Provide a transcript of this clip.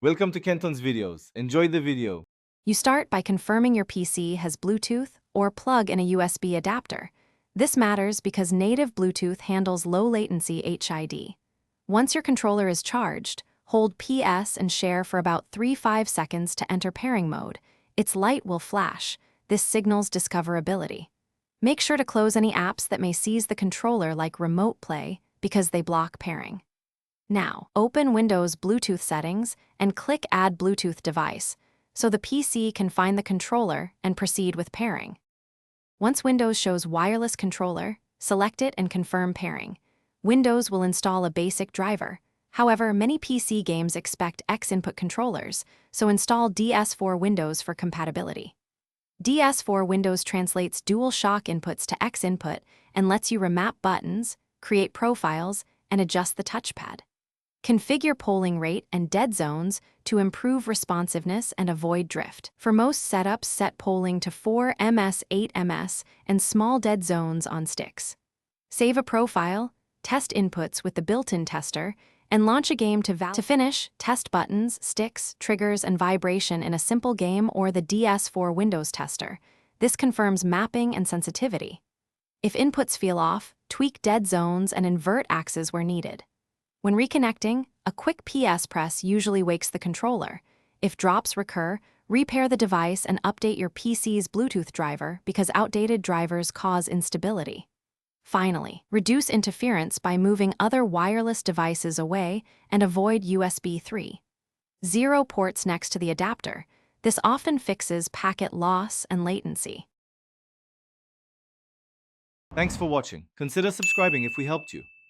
Welcome to Kenton's videos. Enjoy the video. You start by confirming your PC has Bluetooth or plug in a USB adapter. This matters because native Bluetooth handles low-latency HID. Once your controller is charged, hold PS and share for about 3-5 seconds to enter pairing mode. Its light will flash. This signals discoverability. Make sure to close any apps that may seize the controller like Remote Play because they block pairing. Now, open Windows Bluetooth settings and click Add Bluetooth device, so the PC can find the controller and proceed with pairing. Once Windows shows wireless controller, select it and confirm pairing. Windows will install a basic driver. However, many PC games expect X input controllers, so install DS4 Windows for compatibility. DS4 Windows translates dual shock inputs to X input and lets you remap buttons, create profiles, and adjust the touchpad. Configure polling rate and dead zones to improve responsiveness and avoid drift. For most setups, set polling to 4 ms, 8 ms, and small dead zones on sticks. Save a profile, test inputs with the built-in tester, and launch a game to finish, test buttons, sticks, triggers, and vibration in a simple game or the DS4 Windows tester. This confirms mapping and sensitivity. If inputs feel off, tweak dead zones and invert axes where needed. When reconnecting, a quick PS press usually wakes the controller. If drops recur, repair the device and update your PC's Bluetooth driver because outdated drivers cause instability. Finally, reduce interference by moving other wireless devices away and avoid USB 3.0 ports next to the adapter. This often fixes packet loss and latency. Thanks for watching. Consider subscribing if we helped you.